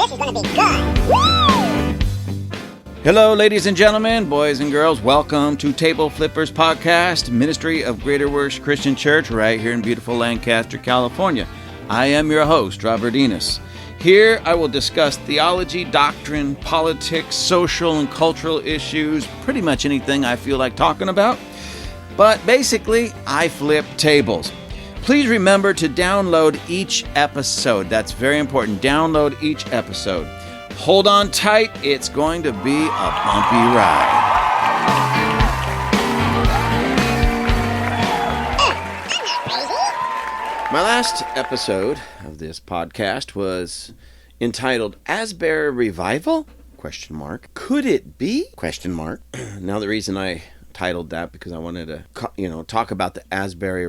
This is going to be good. Woo! Hello, ladies and gentlemen, boys and girls. Welcome to Table Flippers Podcast, Ministry of Greater Works Christian Church, right here in beautiful Lancaster, California. I am your host, Robert Enos. Here I will discuss theology, doctrine, politics, social and cultural issues, pretty much anything I feel like talking about. But basically, I flip tables. Please remember to download each episode. That's very important. Download each episode. Hold on tight. It's going to be a bumpy ride. My last episode of this podcast was entitled Asbury Revival? ? Could it be? ? Now the reason I titled that because I wanted to talk about the Asbury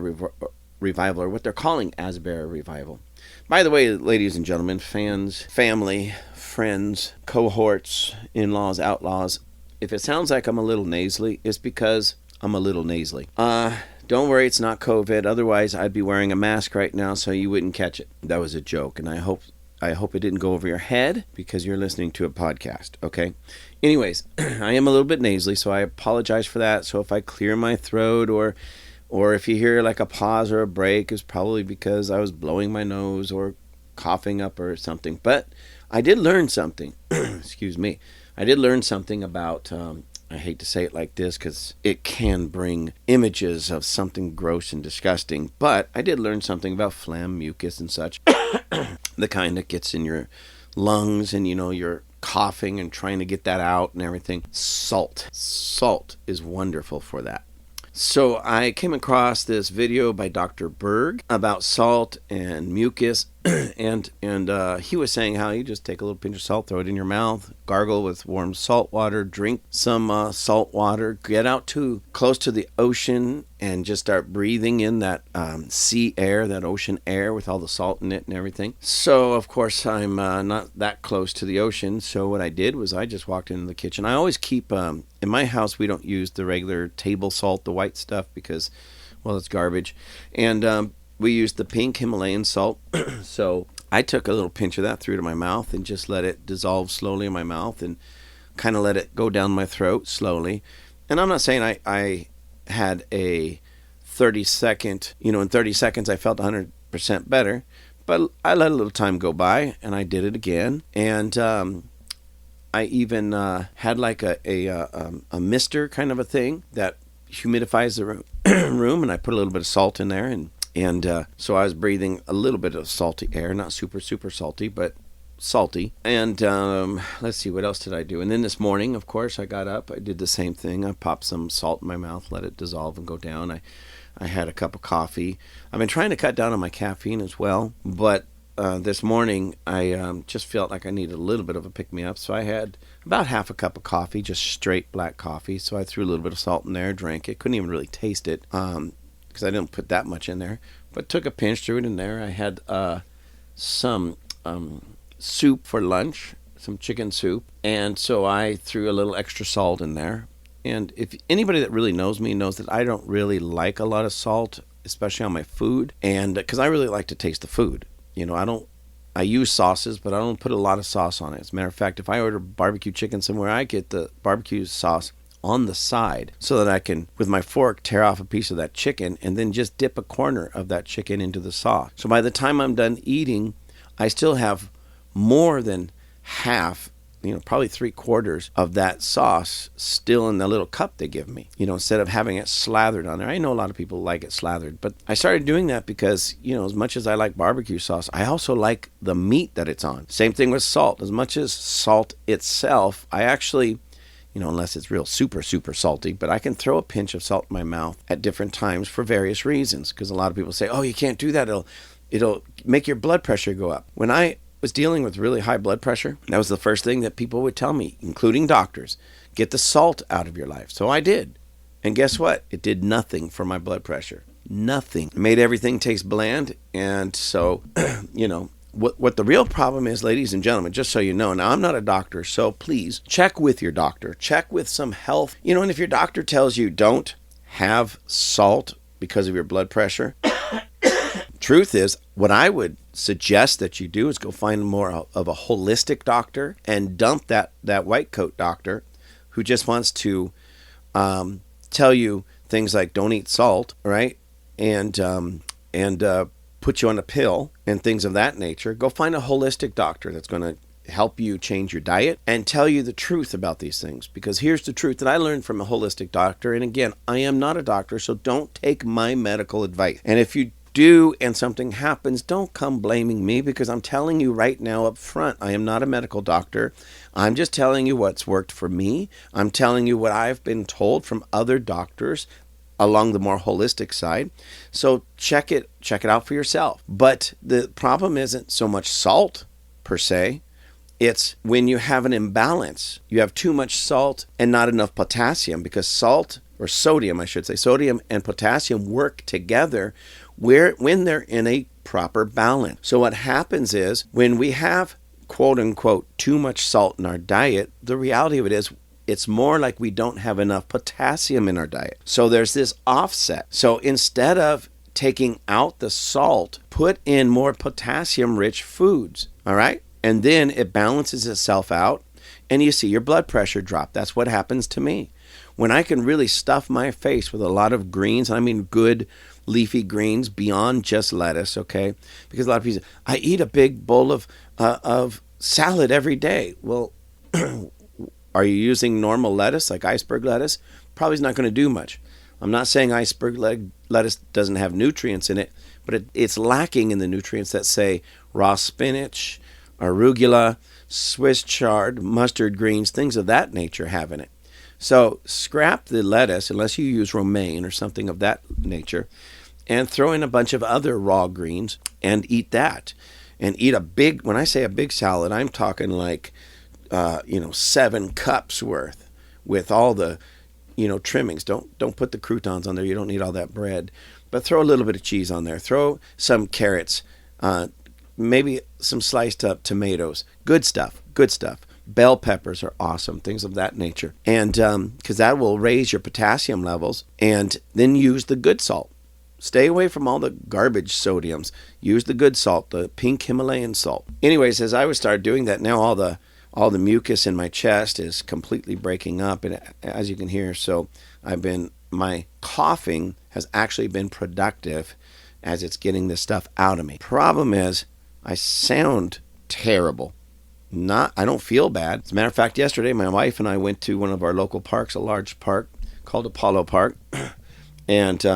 Revival, or what they're calling Asbury Revival. By the way, ladies and gentlemen, fans, family, friends, cohorts, in-laws, outlaws, if it sounds like I'm a little nasally, it's because I'm a little nasally. Don't worry, it's not COVID. Otherwise, I'd be wearing a mask right now so you wouldn't catch it. That was a joke, and I hope it didn't go over your head because you're listening to a podcast, okay? Anyways, I am a little bit nasally, so I apologize for that. So if I clear my throat or if you hear like a pause or a break, it's probably because I was blowing my nose or coughing up or something. But I did learn something. Excuse me. I did learn something about, I hate to say it like this because it can bring images of something gross and disgusting, but I did learn something about phlegm, mucus, and such. The kind that gets in your lungs and, you're coughing and trying to get that out and everything. Salt. Salt is wonderful for that. So I came across this video by Dr. Berg about salt and mucus, and he was saying how you just take a little pinch of salt, throw it in your mouth, gargle with warm salt water, drink some salt water, get out to close to the ocean and just start breathing in that sea air, that ocean air with all the salt in it and everything. So, of course, I'm not that close to the ocean, so what I did was I just walked into the kitchen. I always keep, in my house, we don't use the regular table salt, the white stuff, because, well, it's garbage. And we use the pink Himalayan salt. So I took a little pinch of that, threw it in my mouth, and just let it dissolve slowly in my mouth and kind of let it go down my throat slowly. And I'm not saying I had a 30-second, in 30 seconds I felt 100% better, but I let a little time go by, and I did it again. And I even had like a mister kind of a thing that humidifies the room, and I put a little bit of salt in there, and so I was breathing a little bit of salty air, not super, super salty, but salty. And let's see, what else did I do? And then this morning, of course, I got up. I did the same thing. I popped some salt in my mouth, let it dissolve and go down. I had a cup of coffee. I've been trying to cut down on my caffeine as well, but this morning I just felt like I needed a little bit of a pick-me-up, so I had about half a cup of coffee, just straight black coffee. So I threw a little bit of salt in there, drank it. Couldn't even really taste it because I didn't put that much in there, but took a pinch, threw it in there. I had some soup for lunch, some chicken soup, and so I threw a little extra salt in there. And if anybody that really knows me knows that I don't really like a lot of salt, especially on my food, and because I really like to taste the food. I use sauces, but I don't put a lot of sauce on it. As a matter of fact, if I order barbecue chicken somewhere, I get the barbecue sauce on the side so that I can, with my fork, tear off a piece of that chicken and then just dip a corner of that chicken into the sauce. So by the time I'm done eating, I still have more than half, probably 3/4 of that sauce still in the little cup they give me, instead of having it slathered on there. I know a lot of people like it slathered, but I started doing that because, as much as I like barbecue sauce, I also like the meat that it's on. Same thing with salt. As much as salt itself, I actually, unless it's real super, super salty, but I can throw a pinch of salt in my mouth at different times for various reasons, because a lot of people say, oh, you can't do that. It'll make your blood pressure go up. When I was dealing with really high blood pressure, that was the first thing that people would tell me, including doctors: get the salt out of your life. So I did. And guess what? It did nothing for my blood pressure. Nothing. It made everything taste bland. And so, what the real problem is, ladies and gentlemen, just so you know, now I'm not a doctor, so please check with your doctor. Check with some health. And if your doctor tells you don't have salt because of your blood pressure, truth is, what I would suggest that you do is go find more of a holistic doctor and dump that white coat doctor who just wants to tell you things like don't eat salt, right? And put you on a pill and things of that nature. Go find a holistic doctor that's going to help you change your diet and tell you the truth about these things. Because here's the truth that I learned from a holistic doctor. And again, I am not a doctor, so don't take my medical advice. And if you do and something happens, don't come blaming me, because I'm telling you right now up front, I am not a medical doctor. I'm just telling you what's worked for me. I'm telling you what I've been told from other doctors along the more holistic side. So check it out for yourself. But the problem isn't so much salt per se. It's when you have an imbalance. You have too much salt and not enough potassium, because salt, or sodium, I should say, sodium and potassium work together when they're in a proper balance. So what happens is when we have, quote unquote, too much salt in our diet, the reality of it is it's more like we don't have enough potassium in our diet. So there's this offset. So instead of taking out the salt, put in more potassium-rich foods, all right? And then it balances itself out, and you see your blood pressure drop. That's what happens to me. When I can really stuff my face with a lot of greens, I mean good leafy greens beyond just lettuce, okay? Because a lot of people say, I eat a big bowl of salad every day. Well, are you using normal lettuce, like iceberg lettuce? Probably is not going to do much. I'm not saying iceberg lettuce doesn't have nutrients in it, but it's lacking in the nutrients that, say, raw spinach, arugula, Swiss chard, mustard greens, things of that nature have in it. So scrap the lettuce, unless you use romaine or something of that nature, and throw in a bunch of other raw greens and eat that. And eat a big, when I say a big salad, I'm talking like, 7 cups worth with all the, trimmings. Don't put the croutons on there. You don't need all that bread. But throw a little bit of cheese on there. Throw some carrots, maybe some sliced up tomatoes. Good stuff. Bell peppers are awesome, things of that nature. And because that will raise your potassium levels. And then use the good salt. Stay away from all the garbage sodiums. Use the good salt, the pink Himalayan salt. Anyways, as I would start doing that, now all the mucus in my chest is completely breaking up, and as you can hear, so my coughing has actually been productive as it's getting this stuff out of me. Problem is, I sound terrible. I don't feel bad. As a matter of fact, yesterday my wife and I went to one of our local parks, a large park called Apollo Park, and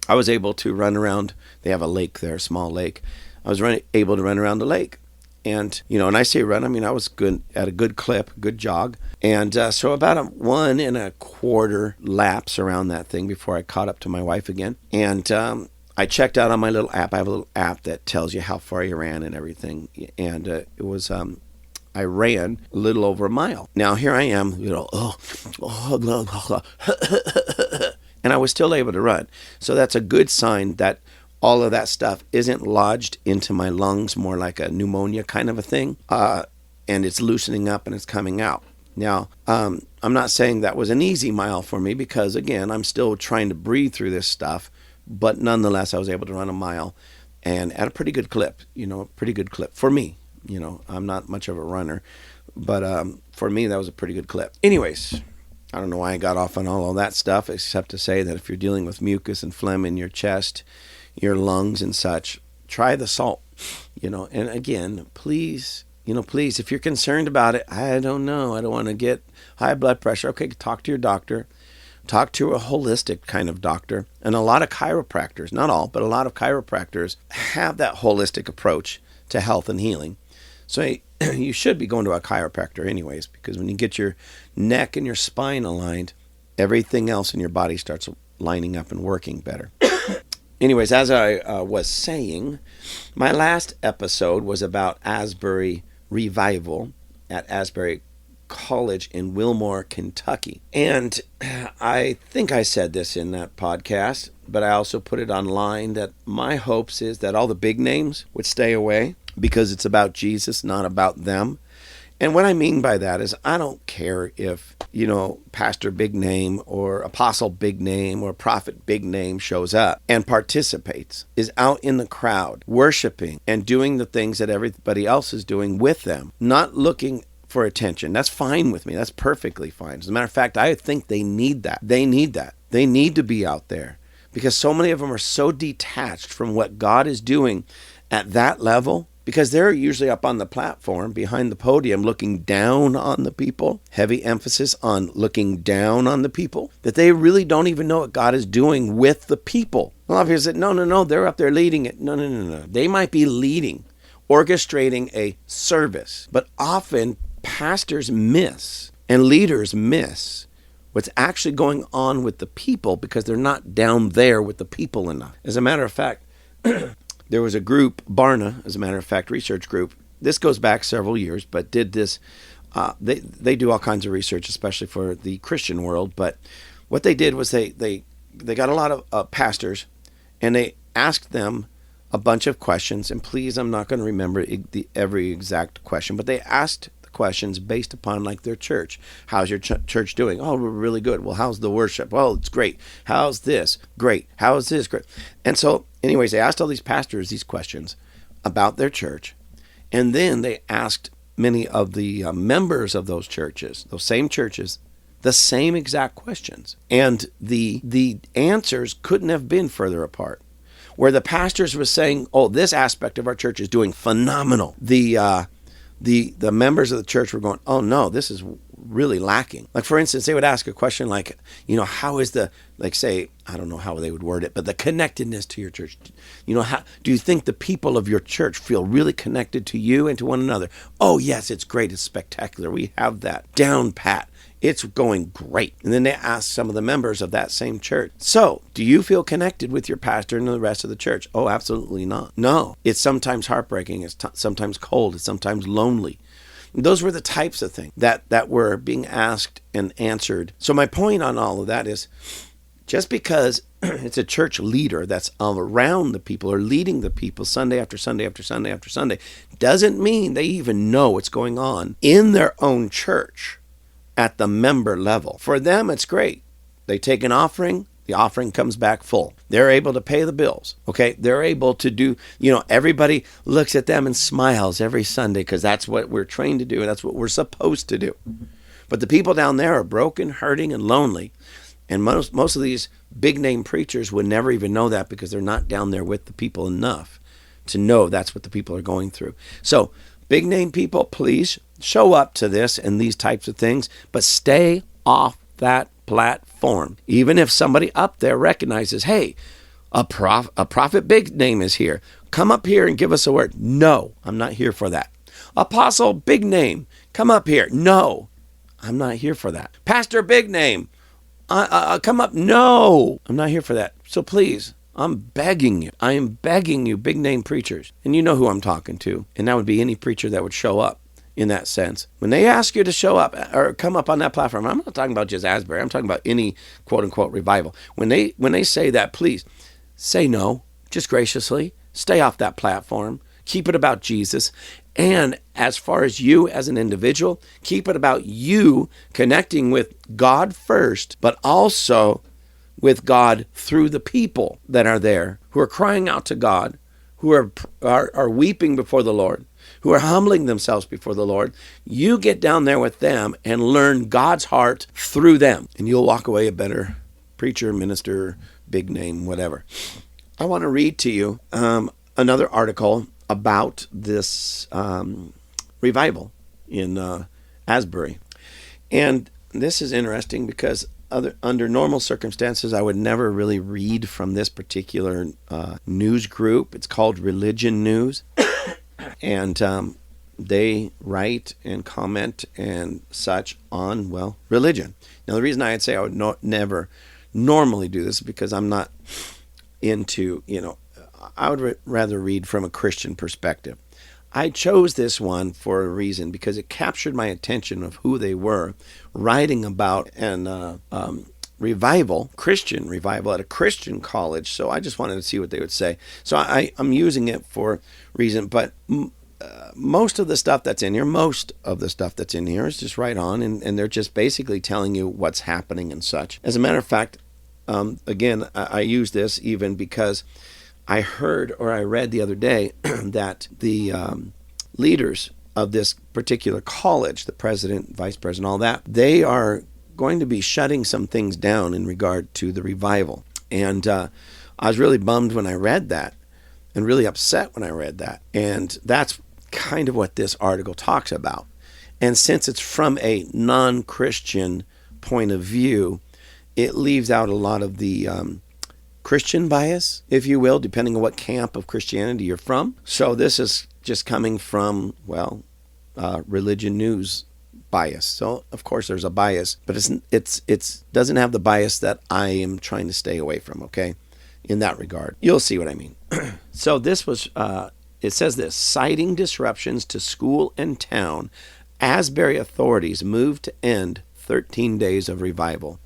I was able to run around. They have a lake there, a small lake. I was able to run around the lake. And, and I say run, I mean, I was good at a good clip, good jog. And so about 1 1/4 laps around that thing before I caught up to my wife again. And I checked out on my little app. I have a little app that tells you how far you ran and everything. And it was, I ran a little over a mile. Now here I am, and I was still able to run. So that's a good sign that all of that stuff isn't lodged into my lungs, more like a pneumonia kind of a thing, and it's loosening up and it's coming out. Now, I'm not saying that was an easy mile for me, because, again, I'm still trying to breathe through this stuff, but nonetheless, I was able to run a mile, and at a pretty good clip, for me. I'm not much of a runner, but for me, that was a pretty good clip. Anyways, I don't know why I got off on all of that stuff, except to say that if you're dealing with mucus and phlegm in your chest, your lungs and such, try the salt, and again, please, if you're concerned about it, I don't know, I don't want to get high blood pressure. Okay, talk to your doctor, talk to a holistic kind of doctor. And a lot of chiropractors, not all, but a lot of chiropractors have that holistic approach to health and healing. So you should be going to a chiropractor anyways, because when you get your neck and your spine aligned, everything else in your body starts lining up and working better. Anyways, as I was saying, my last episode was about Asbury Revival at Asbury College in Wilmore, Kentucky. And I think I said this in that podcast, but I also put it online that my hopes is that all the big names would stay away, because it's about Jesus, not about them. And what I mean by that is I don't care if, Pastor Big Name or Apostle Big Name or Prophet Big Name shows up and participates, is out in the crowd, worshiping and doing the things that everybody else is doing with them, not looking for attention. That's fine with me. That's perfectly fine. As a matter of fact, I think they need that. They need that. They need to be out there because so many of them are so detached from what God is doing at that level, because they're usually up on the platform behind the podium looking down on the people, heavy emphasis on looking down on the people, that they really don't even know what God is doing with the people. A lot of people say, no, they're up there leading it. No. They might be leading, orchestrating a service, but often pastors miss and leaders miss what's actually going on with the people because they're not down there with the people enough. As a matter of fact, there was a group, Barna, as a matter of fact, research group. This goes back several years, but did this. They do all kinds of research, especially for the Christian world. But what they did was they got a lot of pastors, and they asked them a bunch of questions. And please, I'm not going to remember every exact question, but they asked questions based upon like their church. How's your church doing? Oh, we're really good. Well, how's the worship? Well, it's great. How's this? Great. How's this? Great. And so anyways, they asked all these pastors these questions about their church. And then they asked many of the members of those churches, those same churches, the same exact questions. And the answers couldn't have been further apart. Where the pastors were saying, oh, this aspect of our church is doing phenomenal. The members of the church were going, oh no, this is really lacking. Like for instance, they would ask a question like, how is say, I don't know how they would word it, but the connectedness to your church. How do you think the people of your church feel really connected to you and to one another? Oh yes, it's great. It's spectacular. We have that down pat. It's going great. And then they asked some of the members of that same church, so do you feel connected with your pastor and the rest of the church? Oh, absolutely not. No, it's sometimes heartbreaking. It's sometimes cold. It's sometimes lonely. Those were the types of things that were being asked and answered. So my point on all of that is just because it's a church leader that's around the people or leading the people Sunday after Sunday after Sunday after Sunday doesn't mean they even know what's going on in their own church at the member level. For them, it's great. They take an offering. The offering comes back full. They're able to pay the bills. Okay. They're able to do, everybody looks at them and smiles every Sunday because that's what we're trained to do. And that's what we're supposed to do. But the people down there are broken, hurting, and lonely. And most of these big name preachers would never even know that because they're not down there with the people enough to know that's what the people are going through. So big name people, please show up to this and these types of things, but stay off that platform. Even if somebody up there recognizes, hey, a prophet big name is here. Come up here and give us a word. No, I'm not here for that. Apostle big name, come up here. No, I'm not here for that. Pastor big name, come up. No, I'm not here for that. So please, I'm begging you. I am begging you, big name preachers. And you know who I'm talking to. And that would be any preacher that would show up in that sense. When they ask you to show up or come up on that platform, I'm not talking about just Asbury. I'm talking about any quote unquote revival. When they say that, please say no, just graciously. Stay off that platform. Keep it about Jesus. And as far as you as an individual, keep it about you connecting with God first, but also with God through the people that are there who are crying out to God, who are weeping before the Lord, who are humbling themselves before the Lord. You get down there with them and learn God's heart through them, and you'll walk away a better preacher, minister, big name, whatever. I want to read to you another article about this revival in Asbury. And this is interesting because under normal circumstances, I would never really read from this particular news group. It's called Religion News. And they write and comment and such on, religion. Now, the reason I'd say I would never normally do this is because I'm not into, I would rather read from a Christian perspective. I chose this one for a reason because it captured my attention of who they were writing about an revival, Christian revival at a Christian college. So I just wanted to see what they would say. So I'm using it for reason, but most of the stuff that's in here is just right on, and they're just basically telling you what's happening and such. As a matter of fact, again, I use this even because I heard or I read the other day that the leaders of this particular college, the president, vice president, all that, they are going to be shutting some things down in regard to the revival. And I was really bummed when I read that and really upset when I read that. And that's kind of what this article talks about. And since it's from a non-Christian point of view, it leaves out a lot of the Christian bias, if you will, depending on what camp of Christianity you're from. So this is just coming from, religion news bias. So of course there's a bias, but it's doesn't have the bias that I am trying to stay away from, okay? In that regard. You'll see what I mean. So this was, it says this, citing disruptions to school and town, Asbury authorities moved to end 13 days of revival.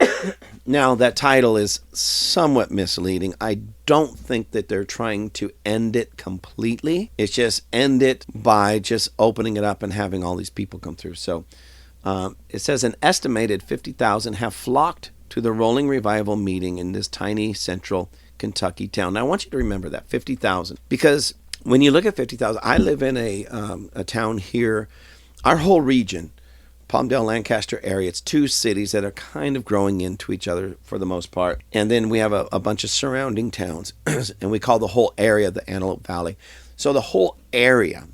Now, that title is somewhat misleading. I don't think that they're trying to end it completely. It's just end it by just opening it up and having all these people come through. So it says an estimated 50,000 have flocked to the Rolling Revival meeting in this tiny central Kentucky town. Now, I want you to remember that, 50,000. Because when you look at 50,000, I live in a town here, our whole region, Palmdale, Lancaster area, it's two cities that are kind of growing into each other for the most part. And then we have a bunch of surrounding towns, and we call the whole area the Antelope Valley. So the whole area,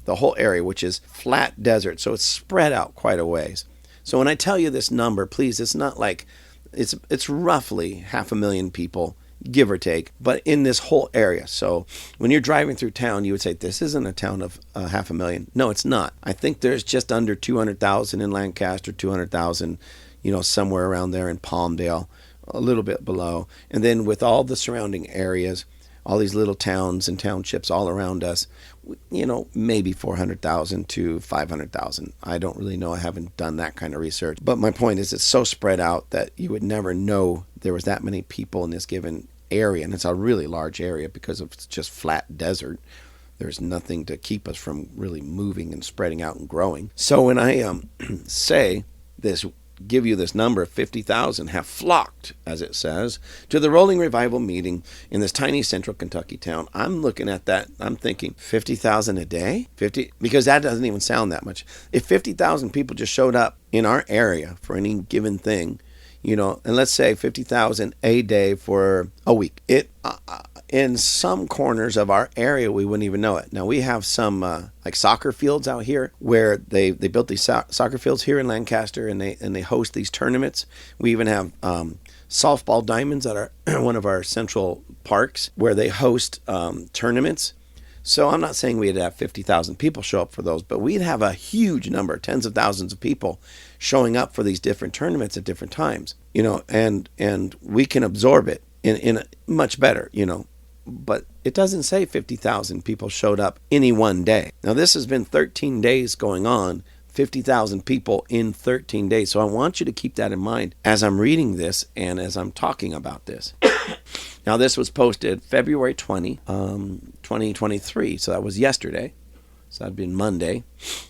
which is flat desert, so it's spread out quite a ways. So when I tell you this number, please, it's not like, it's roughly 500,000 people, give or take, but in this whole area. So when you're driving through town, you would say, this isn't a town of 500,000. No, it's not. I think there's just under 200,000 in Lancaster, 200,000, somewhere around there in Palmdale, a little bit below. And then with all the surrounding areas, all these little towns and townships all around us, maybe 400,000 to 500,000. I don't really know. I haven't done that kind of research. But my point is, it's so spread out that you would never know there was that many people in this given area. And it's a really large area because it's just flat desert. There's nothing to keep us from really moving and spreading out and growing. So when I say this, give you this number of 50,000 have flocked, as it says, to the Rolling Revival meeting in this tiny central Kentucky town. I'm looking at that. I'm thinking 50,000 a day? Because that doesn't even sound that much. If 50,000 people just showed up in our area for any given thing, and let's say 50,000 a day for a week, in some corners of our area, we wouldn't even know it. Now, we have some like soccer fields out here where they built these soccer fields here in Lancaster, and they host these tournaments. We even have softball diamonds that are one of our central parks where they host tournaments. So I'm not saying we'd have 50,000 people show up for those, but we'd have a huge number, tens of thousands of people showing up for these different tournaments at different times, and we can absorb it in much better, But it doesn't say 50,000 people showed up any one day. Now, this has been 13 days going on, 50,000 people in 13 days. So I want you to keep that in mind as I'm reading this and as I'm talking about this. Now, this was posted February 20, 2023. So that was yesterday. So that'd been Monday,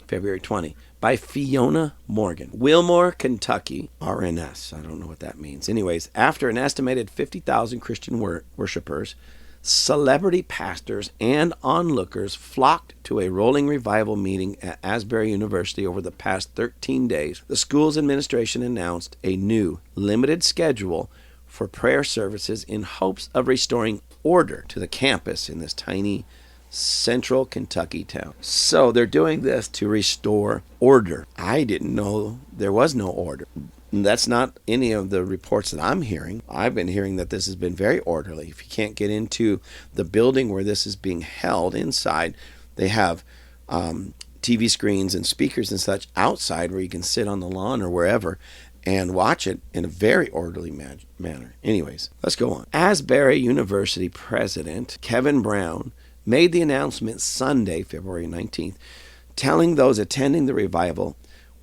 February 20, by Fiona Morgan. Wilmore, Kentucky, RNS. I don't know what that means. Anyways, after an estimated 50,000 Christian worshipers, celebrity pastors, and onlookers flocked to a Rolling Revival meeting at Asbury University over the past 13 days, the school's administration announced a new, limited schedule for prayer services in hopes of restoring order to the campus in this tiny central Kentucky town. So they're doing this to restore order. I didn't know there was no order. That's not any of the reports that I'm hearing. I've been hearing that this has been very orderly. If you can't get into the building where this is being held inside, they have TV screens and speakers and such outside where you can sit on the lawn or wherever and watch it in a very orderly manner. Anyways, let's go on. Asbury University President Kevin Brown made the announcement Sunday, February 19th, telling those attending the revival,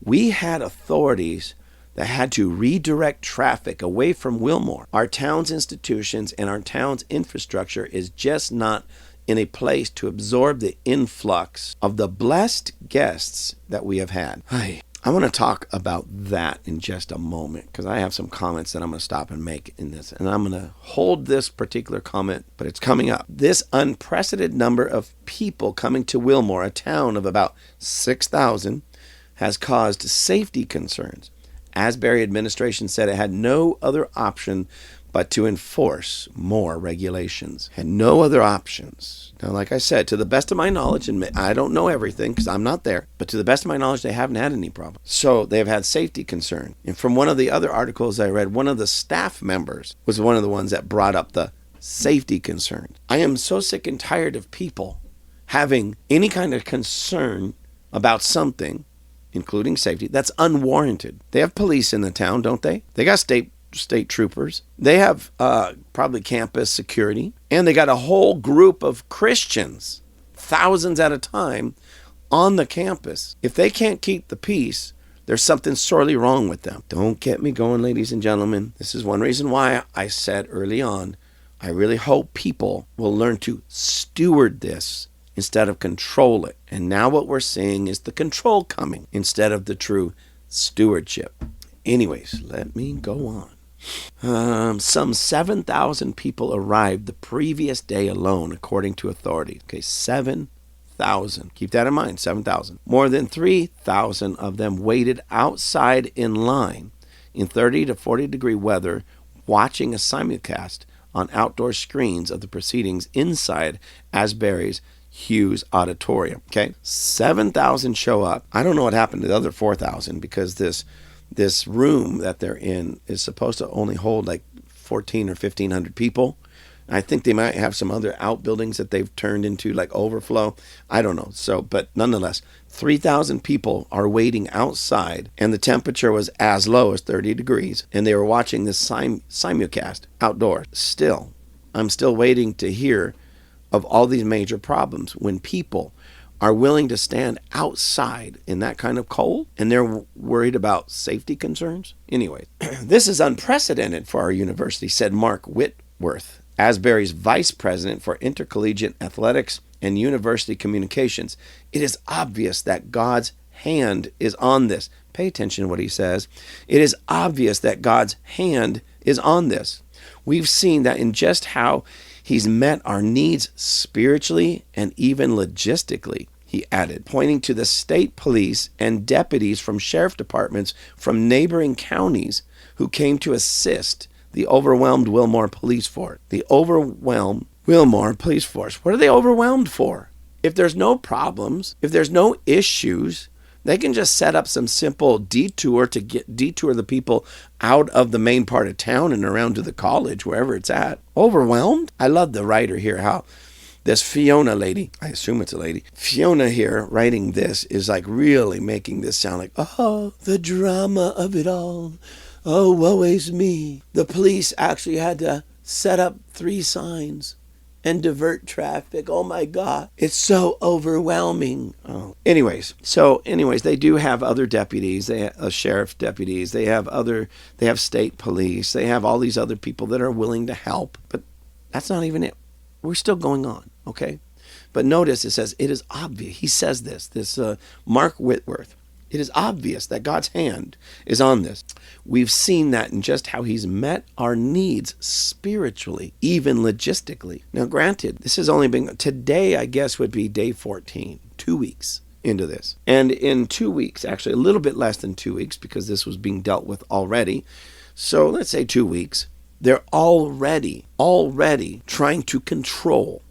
we had authorities that had to redirect traffic away from Wilmore. Our town's institutions and our town's infrastructure is just not in a place to absorb the influx of the blessed guests that we have had. I want to talk about that in just a moment because I have some comments that I'm going to stop and make in this. And I'm going to hold this particular comment, but it's coming up. This unprecedented number of people coming to Wilmore, a town of about 6,000, has caused safety concerns. Asbury administration said it had no other option but to enforce more regulations. Had no other options. Now, like I said, to the best of my knowledge, and I don't know everything because I'm not there, but to the best of my knowledge, they haven't had any problem. So they've had safety concern. And from one of the other articles I read, one of the staff members was one of the ones that brought up the safety concern. I am so sick and tired of people having any kind of concern about something, including safety, that's unwarranted. They have police in the town, don't they? They got state troopers. They have probably campus security. And they got a whole group of Christians, thousands at a time, on the campus. If they can't keep the peace, there's something sorely wrong with them. Don't get me going, ladies and gentlemen. This is one reason why I said early on, I really hope people will learn to steward this instead of control it. And now what we're seeing is the control coming instead of the true stewardship. Anyways, let me go on. Some 7,000 people arrived the previous day alone, according to authorities. Okay, 7,000. Keep that in mind, 7,000. More than 3,000 of them waited outside in line in 30 to 40 degree weather, watching a simulcast on outdoor screens of the proceedings inside Asbury's Hughes Auditorium. Okay, 7,000 show up. I don't know what happened to the other 4,000 because this room that they're in is supposed to only hold like 1,400 or 1,500 people. I think they might have some other outbuildings that they've turned into like overflow. I don't know. So, but nonetheless, 3,000 people are waiting outside, and the temperature was as low as 30 degrees, and they were watching this simulcast outdoors. Still, I'm still waiting to hear of all these major problems when people are willing to stand outside in that kind of cold and they're worried about safety concerns. Anyway, this is unprecedented for our university, said Mark Whitworth, Asbury's vice president for intercollegiate athletics and university communications. It is obvious that God's hand is on this. Pay attention to what he says. It is obvious that God's hand is on this. We've seen that in just how he's met our needs spiritually and even logistically, he added, pointing to the state police and deputies from sheriff departments from neighboring counties who came to assist the overwhelmed Wilmore police force. The overwhelmed Wilmore police force. What are they overwhelmed for? If there's no problems, if there's no issues, they can just set up some simple detour to detour the people out of the main part of town and around to the college, wherever it's at. Overwhelmed? I love the writer here, how this Fiona lady, I assume it's a lady, Fiona here writing this is like really making this sound like, oh, the drama of it all. Oh, woe is me. The police actually had to set up 3 signs and divert traffic. Oh my God. It's so overwhelming. Oh. Anyways, they do have other deputies. They have sheriff deputies. They have state police. They have all these other people that are willing to help. But that's not even it. We're still going on, okay? But notice it says, it is obvious. He says this Mark Whitworth. It is obvious that God's hand is on this. We've seen that in just how he's met our needs spiritually, even logistically. Now, granted, this has only been, today I guess would be day 14, 2 weeks into this. And in 2 weeks, actually a little bit less than 2 weeks because this was being dealt with already. So let's say 2 weeks. They're already trying to control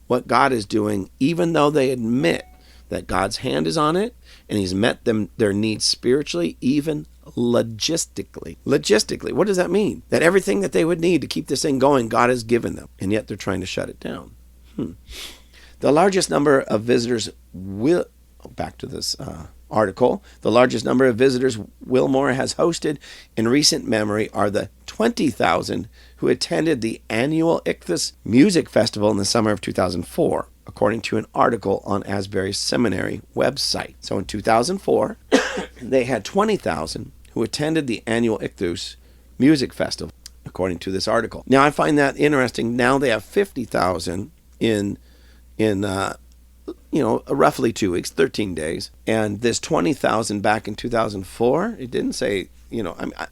what God is doing, even though they admit that God's hand is on it and he's met their needs spiritually, even logistically. Logistically, what does that mean? That everything that they would need to keep this thing going, God has given them, and yet they're trying to shut it down. The largest number of visitors back to this article, the largest number of visitors Wilmore has hosted in recent memory are the 20,000 who attended the annual Ichthus Music Festival in the summer of 2004, according to an article on Asbury Seminary website. So in 2004, they had 20,000 who attended the annual Ichthus Music Festival, according to this article. Now, I find that interesting. Now they have 50,000 in in roughly 2 weeks, 13 days. And this 20,000 back in 2004, it didn't say,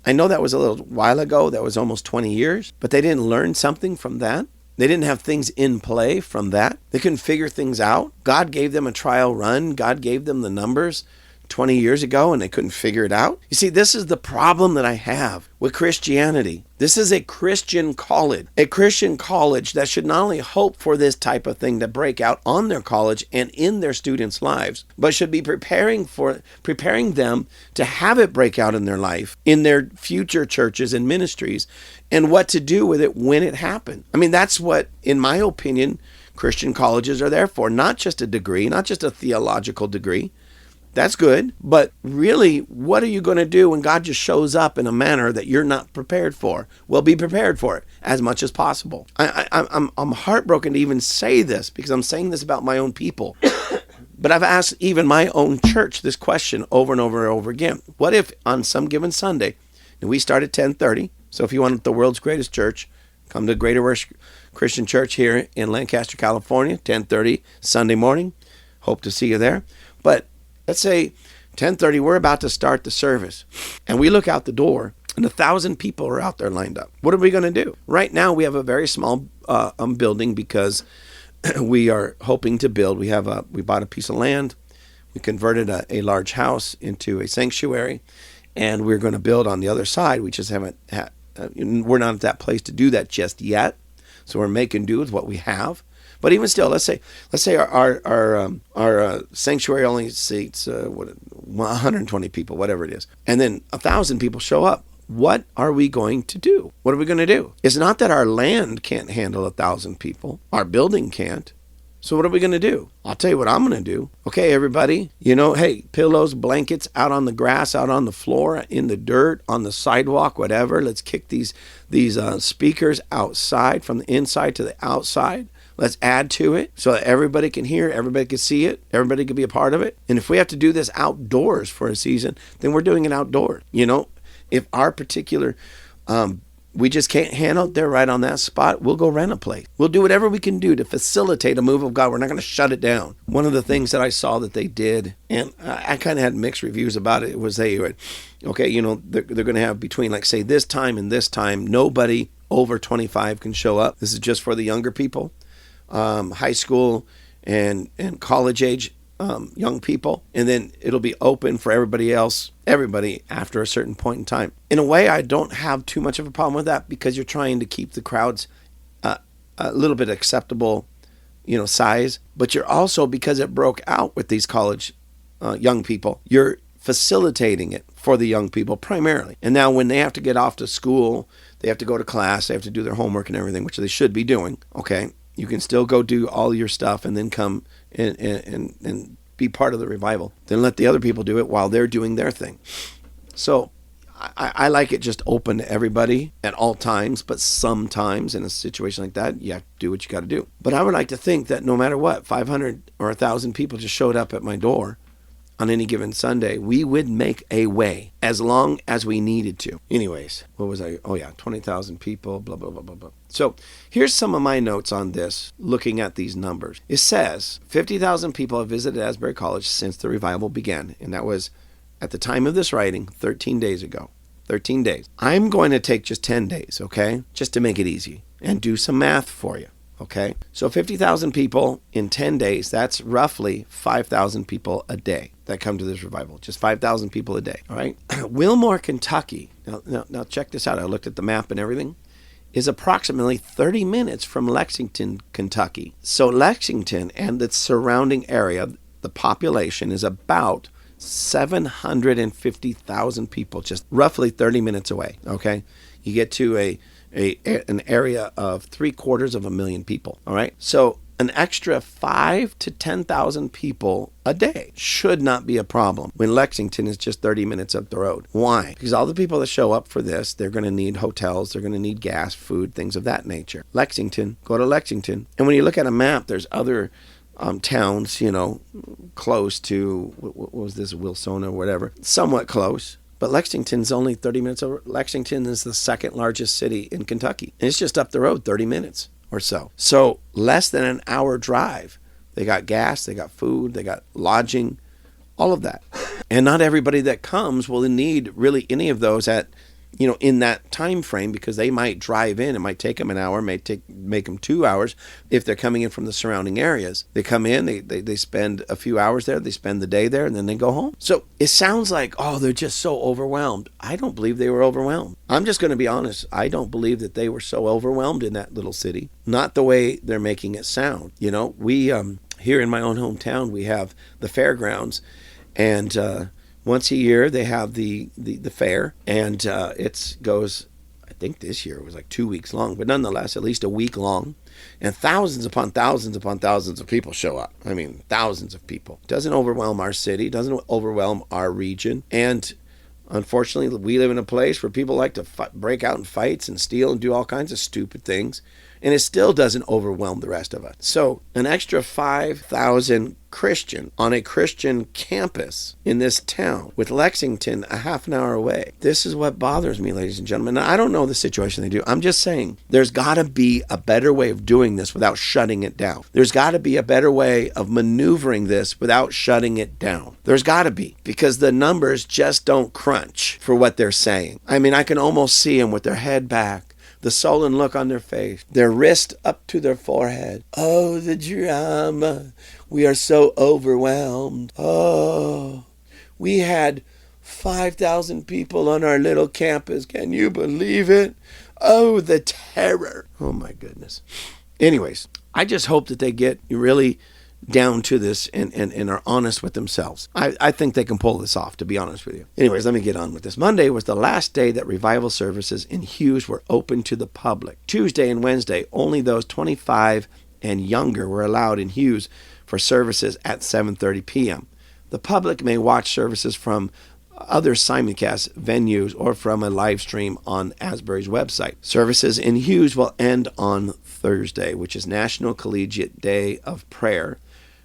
I know that was a little while ago. That was almost 20 years. But they didn't learn something from that. They didn't have things in play from that. They couldn't figure things out. God gave them a trial run. God gave them the numbers 20 years ago, and they couldn't figure it out. You see, this is the problem that I have with Christianity. This is a Christian college that should not only hope for this type of thing to break out on their college and in their students' lives, but should be preparing them to have it break out in their life, in their future churches and ministries, and what to do with it when it happens. I mean, that's what, in my opinion, Christian colleges are there for. Not just a degree, not just a theological degree. That's good, but really, what are you going to do when God just shows up in a manner that you're not prepared for? Well, be prepared for it as much as possible. I'm heartbroken to even say this, because I'm saying this about my own people. But I've asked even my own church this question over and over and over again. What if on some given Sunday, and we start at 10:30, so if you want the world's greatest church, come to Greater Worship Christian Church here in Lancaster, California, 10:30 Sunday morning. Hope to see you there. But let's say 10:30, we're about to start the service, and we look out the door, and 1,000 people are out there lined up. What are we going to do? Right now, we have a very small building because we are hoping to build. We bought a piece of land. We converted a large house into a sanctuary, and we're going to build on the other side. We just haven't we're not at that place to do that just yet, so we're making do with what we have. But even still, let's say our sanctuary only seats 120 people, whatever it is, and then 1,000 people show up. What are we going to do? What are we going to do? It's not that our land can't handle 1,000 people. Our building can't. So what are we going to do? I'll tell you what I'm going to do. Okay, everybody, hey, pillows, blankets out on the grass, out on the floor, in the dirt, on the sidewalk, whatever. Let's kick these speakers outside, from the inside to the outside. Let's add to it so that everybody can hear it, everybody can see it, everybody can be a part of it. And if we have to do this outdoors for a season, then we're doing it outdoors. If our particular, we just can't handle it there right on that spot, we'll go rent a place. We'll do whatever we can do to facilitate a move of God. We're not going to shut it down. One of the things that I saw that they did, and I kind of had mixed reviews about it, was they would, they're going to have between, like, say, this time and this time, nobody over 25 can show up. This is just for the younger people. High school and college age young people, and then it'll be open for everybody after a certain point in time. In a way, I don't have too much of a problem with that, because you're trying to keep the crowds a little bit acceptable, size, but you're also, because it broke out with these college young people, you're facilitating it for the young people primarily. And now when they have to get off to school, they have to go to class, they have to do their homework and everything, which they should be doing, okay? You can still go do all your stuff and then come and be part of the revival. Then let the other people do it while they're doing their thing. So I like it just open to everybody at all times, but sometimes in a situation like that, you have to do what you got to do. But I would like to think that no matter what, 500 or 1,000 people just showed up at my door on any given Sunday, we would make a way as long as we needed to. Anyways, what was I? Oh yeah, 20,000 people, blah, blah, blah, blah, blah. So here's some of my notes on this, looking at these numbers. It says 50,000 people have visited Asbury College since the revival began. And that was, at the time of this writing, 13 days ago. 13 days. I'm going to take just 10 days, okay? Just to make it easy and do some math for you. Okay, so 50,000 people in 10 days, that's roughly 5,000 people a day that come to this revival. Just 5,000 people a day, all right? Wilmore, Kentucky, now check this out. I looked at the map and everything, is approximately 30 minutes from Lexington, Kentucky. So Lexington and the surrounding area, the population is about 750,000 people, just roughly 30 minutes away, okay? You get to an area of 750,000 people, all right? So an extra 5,000 to 10,000 people a day should not be a problem when Lexington is just 30 minutes up the road. Why? Because all the people that show up for this, they're going to need hotels, they're going to need gas, food, things of that nature. Lexington, go to Lexington. And when you look at a map, there's other towns, close to, what was this, Wilson or whatever, somewhat close. But Lexington's only 30 minutes over. Lexington is the second largest city in Kentucky. And it's just up the road, 30 minutes or so. So less than an hour drive They got gas, they got food, they got lodging, all of that. And not everybody that comes will need really any of those in that time frame, because they might drive in. It might take them an hour, make them 2 hours if they're coming in from the surrounding areas. They come in, they spend a few hours there, they spend the day there, and then they go home. So it sounds like, they're just so overwhelmed. I don't believe they were overwhelmed. I'm just going to be honest. I don't believe that they were so overwhelmed in that little city. Not the way they're making it sound. We here in my own hometown, we have the fairgrounds, and once a year, they have the fair, and it goes, I think this year it was like 2 weeks long, but nonetheless, at least a week long, and thousands upon thousands upon thousands of people show up. I mean, thousands of people. Doesn't overwhelm our city, doesn't overwhelm our region, and unfortunately, we live in a place where people like to break out in fights and steal and do all kinds of stupid things, and it still doesn't overwhelm the rest of us. So an extra 5,000 Christian on a Christian campus in this town, with Lexington a half an hour away. This is what bothers me, ladies and gentlemen. Now, I don't know the situation they do. I'm just saying there's got to be a better way of doing this without shutting it down. There's got to be a better way of maneuvering this without shutting it down. There's got to be, because the numbers just don't crunch for what they're saying. I mean, I can almost see them with their head back, the sullen look on their face, their wrist up to their forehead. Oh, the drama. We are so overwhelmed. Oh, we had 5,000 people on our little campus. Can you believe it? Oh, the terror. Oh, my goodness. Anyways, I just hope that they get really down to this and are honest with themselves. I think they can pull this off, to be honest with you. Anyways, let me get on with this. Monday was the last day that revival services in Hughes were open to the public. Tuesday and Wednesday, only those 25 and younger were allowed in Hughes for services at 7:30 p.m. The public may watch services from other simulcast venues or from a live stream on Asbury's website. Services in Hughes will end on Thursday, which is National Collegiate Day of Prayer,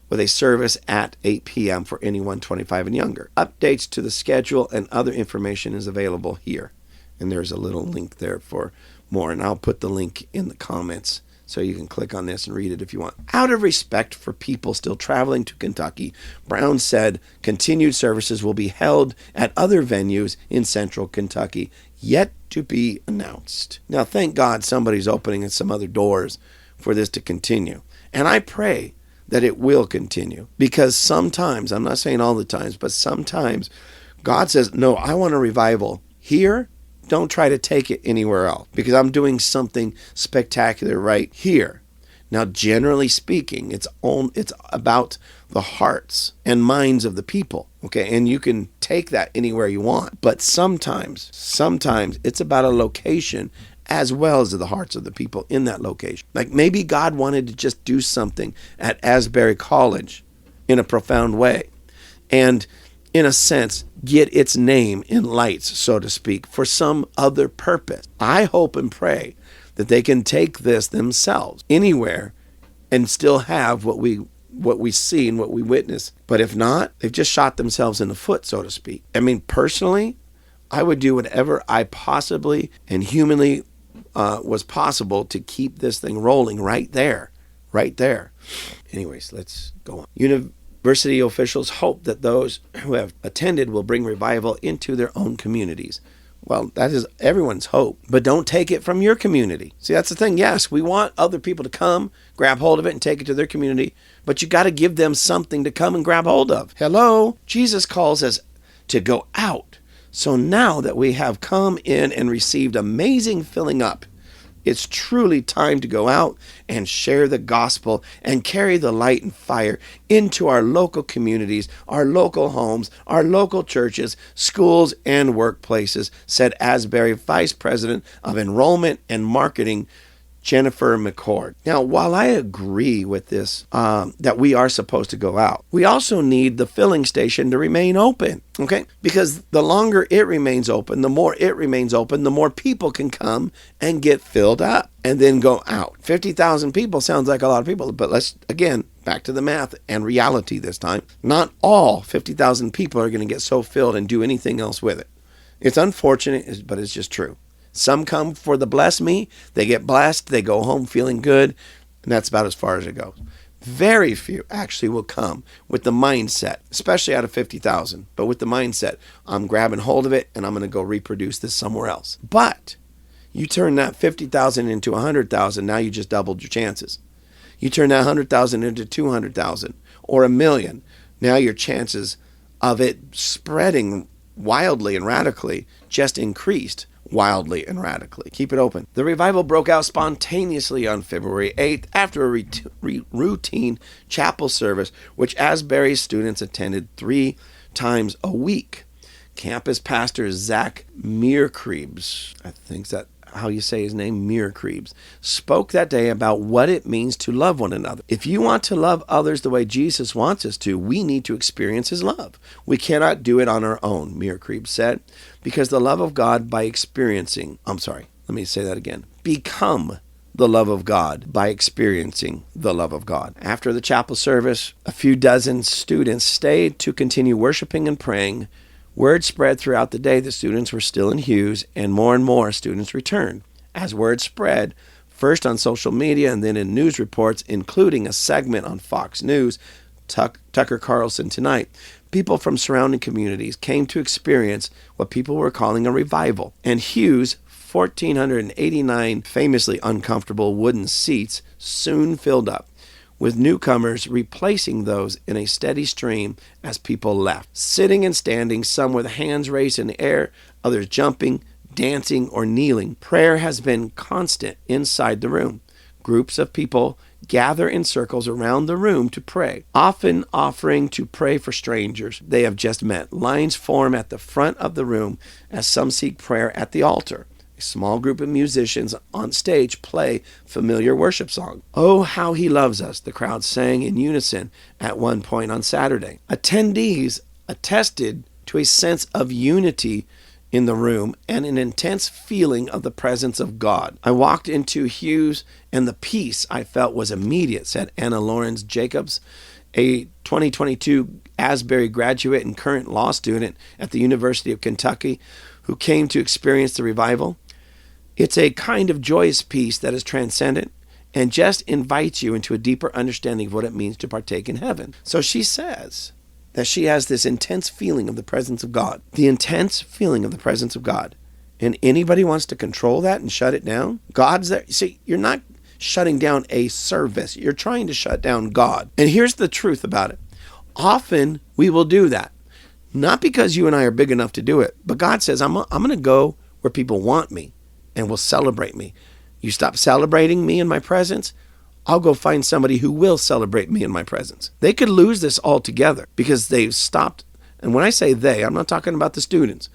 with a service at 8 p.m. for anyone 25 and younger. Updates to the schedule and other information is available here. And there's a little link there for more, and I'll put the link in the comments so you can click on this and read it if you want. Out of respect for people still traveling to Kentucky, Brown said continued services will be held at other venues in central Kentucky, yet to be announced. Now, thank God somebody's opening in some other doors for this to continue. And I pray that it will continue, because sometimes, I'm not saying all the times, but sometimes God says, no, I want a revival here. Don't try to take it anywhere else, because I'm doing something spectacular right here. Now, generally speaking, it's about the hearts and minds of the people, okay? And you can take that anywhere you want. But sometimes it's about a location as well as the hearts of the people in that location. Like maybe God wanted to just do something at Asbury College in a profound way, and in a sense, get its name in lights, so to speak, for some other purpose. I hope and pray that they can take this themselves anywhere and still have what we see and what we witness. But if not, they've just shot themselves in the foot, so to speak. I mean, personally, I would do whatever I possibly and humanly was possible to keep this thing rolling right there. Anyways, let's go on. University officials hope that those who have attended will bring revival into their own communities. Well, that is everyone's hope, but don't take it from your community. See, that's the thing. Yes, we want other people to come, grab hold of it, and take it to their community, but you got to give them something to come and grab hold of. Hello? Jesus calls us to go out. So now that we have come in and received amazing filling up, it's truly time to go out and share the gospel and carry the light and fire into our local communities, our local homes, our local churches, schools, and workplaces, said Asbury Vice President of Enrollment and Marketing, Jennifer McCord. Now, while I agree with this, that we are supposed to go out, we also need the filling station to remain open, okay? Because the longer it remains open, the more it remains open, the more people can come and get filled up and then go out. 50,000 people sounds like a lot of people, but let's, again, back to the math and reality this time. Not all 50,000 people are going to get so filled and do anything else with it. It's unfortunate, but it's just true. Some come for the bless me, they get blessed, they go home feeling good, and that's about as far as it goes. Very few actually will come with the mindset, especially out of 50,000, but with the mindset, I'm grabbing hold of it and I'm going to go reproduce this somewhere else. But you turn that 50,000 into 100,000, now you just doubled your chances. You turn that 100,000 into 200,000 or a million. Now your chances of it spreading wildly and radically just increased wildly and radically. Keep it open. The revival broke out spontaneously on February 8th after a routine chapel service, which Asbury students attended 3 times a week. Campus pastor Zach Meerkrebs, I think that how you say his name, Meerkrebs, spoke that day about what it means to love one another. If you want to love others the way Jesus wants us to, we need to experience his love. We cannot do it on our own, Meerkrebs said, because the love of God by experiencing, become the love of God by experiencing the love of God. After the chapel service, a few dozen students stayed to continue worshiping and praying. Word spread throughout the day that students were still in Hughes, and more students returned. As word spread, first on social media and then in news reports, including a segment on Fox News, Tucker Carlson Tonight, people from surrounding communities came to experience what people were calling a revival. And Hughes' 1,489 famously uncomfortable wooden seats soon filled up, with newcomers replacing those in a steady stream as people left. Sitting and standing, some with hands raised in the air, others jumping, dancing, or kneeling. Prayer has been constant inside the room. Groups of people gather in circles around the room to pray, often offering to pray for strangers they have just met. Lines form at the front of the room as some seek prayer at the altar. A small group of musicians on stage play familiar worship songs. "Oh, how he loves us," the crowd sang in unison at one point on Saturday. Attendees attested to a sense of unity in the room and an intense feeling of the presence of God. "I walked into Hughes and the peace I felt was immediate," said Anna Lawrence Jacobs, a 2022 Asbury graduate and current law student at the University of Kentucky who came to experience the revival. "It's a kind of joyous peace that is transcendent and just invites you into a deeper understanding of what it means to partake in heaven." So she says that she has this intense feeling of the presence of God. The intense feeling of the presence of God. And anybody wants to control that and shut it down? God's there. See, you're not shutting down a service. You're trying to shut down God. And here's the truth about it. Often we will do that. Not because you and I are big enough to do it, but God says, I'm going to go where people want me and will celebrate me. You stop celebrating me in my presence, I'll go find somebody who will celebrate me in my presence. They could lose this altogether because they've stopped. And when I say they, I'm not talking about the students.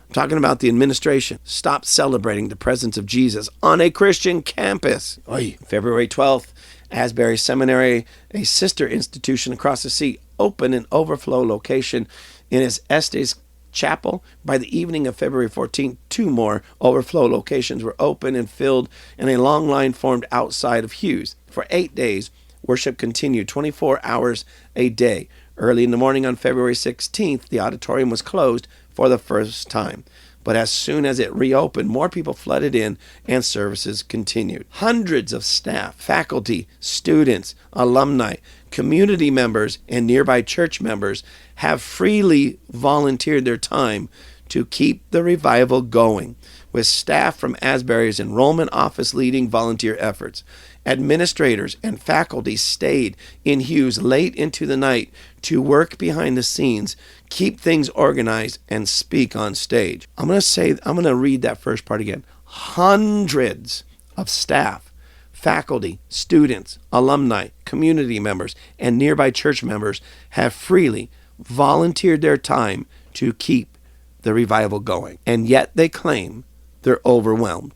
I'm talking about the administration. Stop celebrating the presence of Jesus on a Christian campus. February 12th, Asbury Seminary, a sister institution across the sea, opened an overflow location in its Estes Chapel. By the evening of February 14th, 2 more overflow locations were open and filled, and a long line formed outside of Hughes. For 8 days, worship continued 24 hours a day. Early in the morning on February 16th, the auditorium was closed for the first time. But as soon as it reopened, more people flooded in and services continued. Hundreds of staff, faculty, students, alumni, community members, and nearby church members have freely volunteered their time to keep the revival going, with staff from Asbury's enrollment office leading volunteer efforts. Administrators and faculty stayed in Hughes late into the night to work behind the scenes, keep things organized, and speak on stage. I'm going to read that first part again. Hundreds of staff, faculty, students, alumni, community members, and nearby church members have freely volunteered their time to keep the revival going. And yet they claim they're overwhelmed.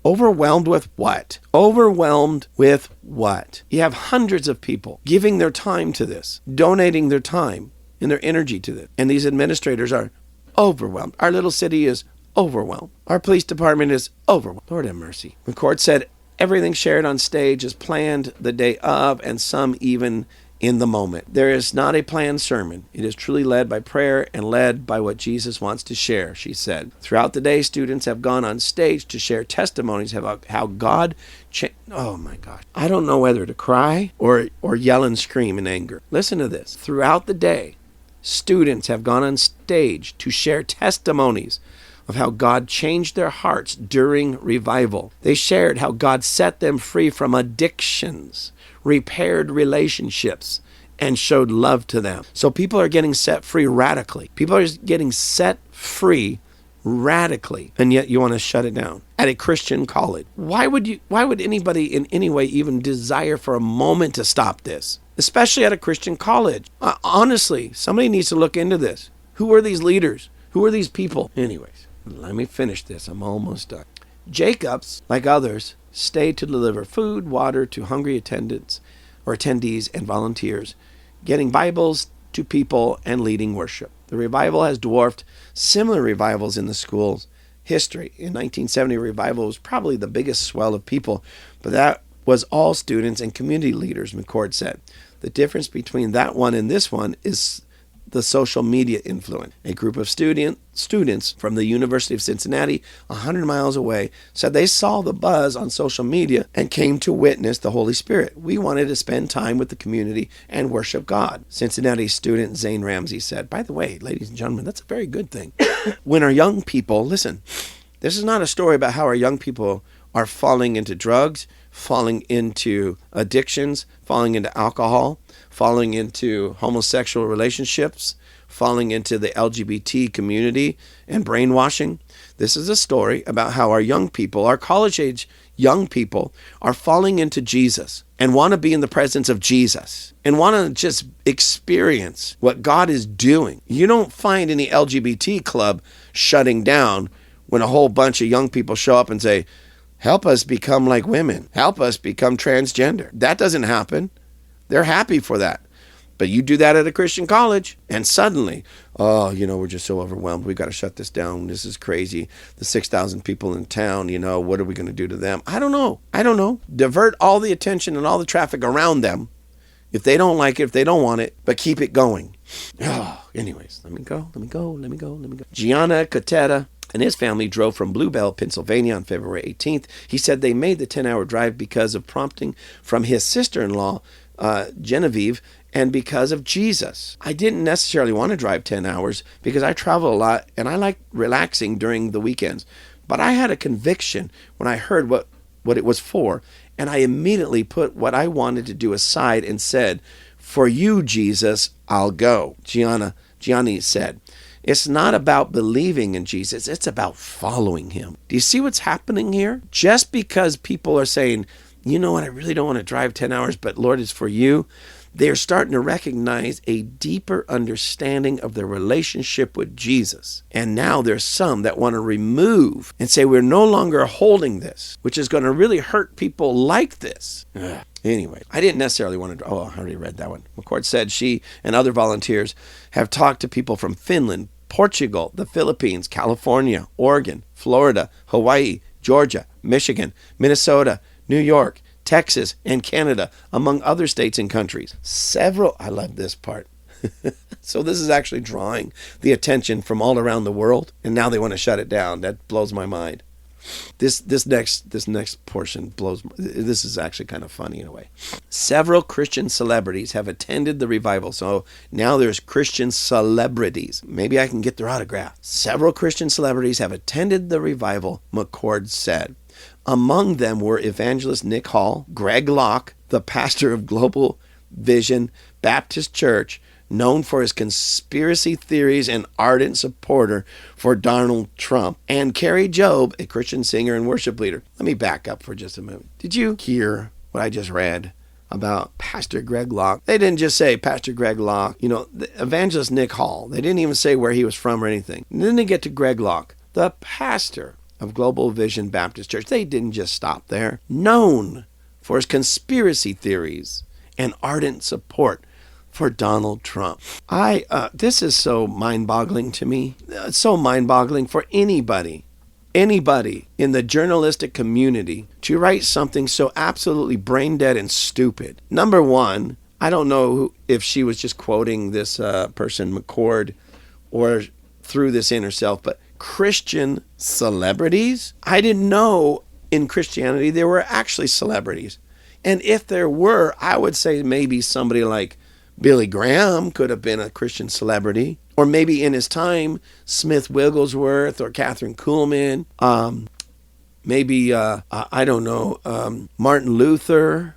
Overwhelmed with what? Overwhelmed with what? You have hundreds of people giving their time to this, donating their time and their energy to this. And these administrators are overwhelmed. Our little city is overwhelmed. Our police department is overwhelmed. Lord have mercy. The court said everything shared on stage is planned the day of, and some even in the moment. There is not a planned sermon. It is truly led by prayer and led by what Jesus wants to share, she said. Throughout the day, students have gone on stage to share testimonies about how God oh my gosh. I don't know whether to cry or yell and scream in anger. Listen to this. Throughout the day, students have gone on stage to share testimonies of how God changed their hearts during revival. They shared how God set them free from addictions, repaired relationships, and showed love to them. So people are getting set free radically. People are getting set free radically, and yet you want to shut it down at a Christian college. Why would anybody in any way even desire for a moment to stop this? Especially at a Christian college. Honestly, somebody needs to look into this. Who are these leaders? Who are these people? Anyways, let me finish this. I'm almost done. Jacobs, like others, stayed to deliver food, water to hungry attendees and volunteers, getting Bibles to people and leading worship. The revival has dwarfed similar revivals in the school's history. In 1970, revival was probably the biggest swell of people, but that was all students and community leaders, McCord said. The difference between that one and this one is the social media influence. A group of students from the University of Cincinnati, 100 miles away, said they saw the buzz on social media and came to witness the Holy Spirit. We wanted to spend time with the community and worship God. Cincinnati student Zane Ramsey said, by the way, ladies and gentlemen, that's a very good thing. When our young people, listen, this is not a story about how our young people are falling into drugs, falling into addictions, falling into alcohol, falling into homosexual relationships, falling into the LGBT community and brainwashing. This is a story about how our young people, our college-age young people, are falling into Jesus and want to be in the presence of Jesus and want to just experience what God is doing. You don't find any LGBT club shutting down when a whole bunch of young people show up and say, help us become like women. Help us become transgender. That doesn't happen. They're happy for that. But you do that at a Christian college, and suddenly, we're just so overwhelmed. We've got to shut this down. This is crazy. The 6,000 people in town, what are we going to do to them? I don't know. Divert all the attention and all the traffic around them. If they don't like it, if they don't want it, but keep it going. Anyways, let me go. Gianna Cotetta and his family drove from Bluebell, Pennsylvania on February 18th. He said they made the 10-hour drive because of prompting from his sister-in-law, Genevieve, and because of Jesus. I didn't necessarily want to drive 10 hours because I travel a lot and I like relaxing during the weekends. But I had a conviction when I heard what it was for, and I immediately put what I wanted to do aside and said, for you, Jesus, I'll go. Gianni said, it's not about believing in Jesus. It's about following him. Do you see what's happening here? Just because people are saying, you know what, I really don't want to drive 10 hours, but Lord, it's for you. They're starting to recognize a deeper understanding of their relationship with Jesus. And now there's some that want to remove and say, we're no longer holding this, which is going to really hurt people like this. Anyway, I didn't necessarily want to, I already read that one. McCord said she and other volunteers have talked to people from Finland, Portugal, the Philippines, California, Oregon, Florida, Hawaii, Georgia, Michigan, Minnesota, New York, Texas, and Canada, among other states and countries. I love this part. So this is actually drawing the attention from all around the world, and now they want to shut it down. That blows my mind. This next portion this is actually kind of funny in a way. Several Christian celebrities have attended the revival. So now there's Christian celebrities. Maybe I can get their autograph. Several Christian celebrities have attended the revival, McCord said. Among them were evangelist Nick Hall, Greg Locke, the pastor of Global Vision Baptist Church, known for his conspiracy theories and ardent supporter for Donald Trump, and Carrie Job, a Christian singer and worship leader. Let me back up for just a moment. Did you hear what I just read about Pastor Greg Locke? They didn't just say Pastor Greg Locke, the evangelist Nick Hall. They didn't even say where he was from or anything. And then they get to Greg Locke, the pastor of Global Vision Baptist Church. They didn't just stop there. Known for his conspiracy theories and ardent support for Donald Trump. This is so mind-boggling to me. It's so mind-boggling for anybody in the journalistic community to write something so absolutely brain-dead and stupid. Number one, I don't know if she was just quoting this person, McCord, or through this in herself, but Christian celebrities? I didn't know in Christianity there were actually celebrities. And if there were, I would say maybe somebody like Billy Graham could have been a Christian celebrity. Or maybe in his time, Smith Wigglesworth or Catherine Kuhlman. Maybe, I don't know, Martin Luther,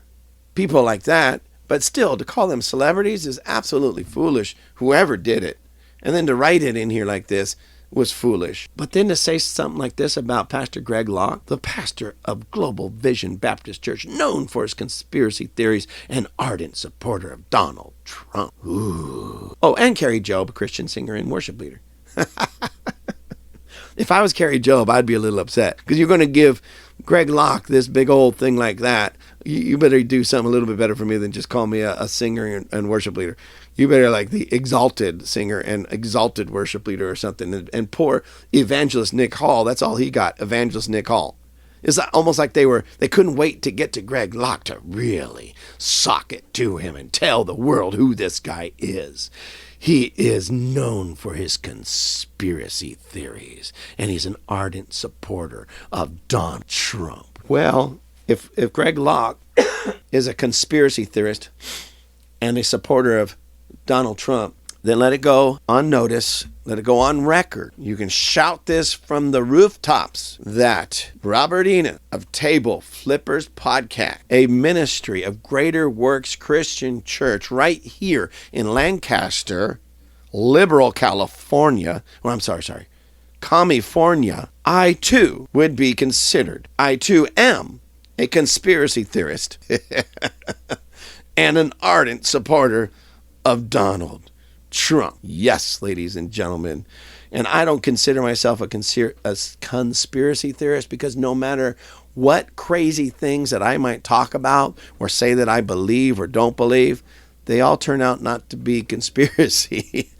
people like that. But still, to call them celebrities is absolutely foolish, whoever did it. And then to write it in here like this was foolish. But then to say something like this about Pastor Greg Locke, the pastor of Global Vision Baptist Church, known for his conspiracy theories and ardent supporter of Donald Trump. Ooh. Oh, and Carrie Job, a Christian singer and worship leader. If I was Carrie Job, I'd be a little upset, because you're going to give Greg Locke this big old thing like that. You better do something a little bit better for me than just call me a singer and worship leader. You better like the exalted singer and exalted worship leader or something. And poor evangelist Nick Hall, that's all he got, evangelist Nick Hall. It's almost like they couldn't wait to get to Greg Locke to really sock it to him and tell the world who this guy is. He is known for his conspiracy theories, and he's an ardent supporter of Donald Trump. Well, if Greg Locke is a conspiracy theorist and a supporter of Donald Trump, then let it go on notice. Let it go on record. You can shout this from the rooftops that Robert Enoch of Table Flippers Podcast, a ministry of Greater Works Christian Church right here in Lancaster, liberal California, California, I too would be considered. I too am a conspiracy theorist and an ardent supporter of Donald Trump. Yes, ladies and gentlemen. And I don't consider myself a conspiracy theorist, because no matter what crazy things that I might talk about or say that I believe or don't believe, they all turn out not to be conspiracy.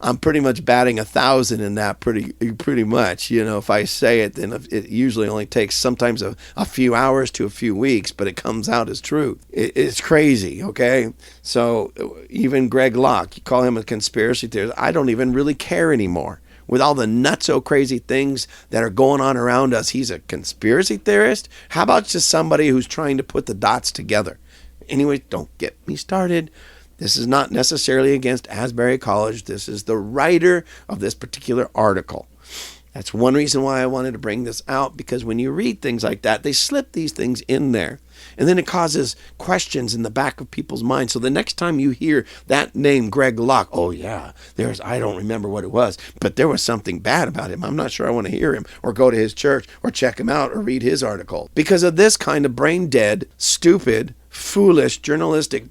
I'm pretty much batting 1,000 in that pretty much. You know, if I say it, then it usually only takes sometimes a few hours to a few weeks, but it comes out as truth. It's crazy, okay? So even Greg Locke, you call him a conspiracy theorist, I don't even really care anymore. With all the nutso crazy things that are going on around us, he's a conspiracy theorist? How about just somebody who's trying to put the dots together? Anyway, don't get me started. This is not necessarily against Asbury College. This is the writer of this particular article. That's one reason why I wanted to bring this out, because when you read things like that, they slip these things in there. And then it causes questions in the back of people's minds. So the next time you hear that name, Greg Locke, oh yeah, I don't remember what it was, but there was something bad about him. I'm not sure I want to hear him or go to his church or check him out or read his article. Because of this kind of brain dead, stupid, foolish, journalistic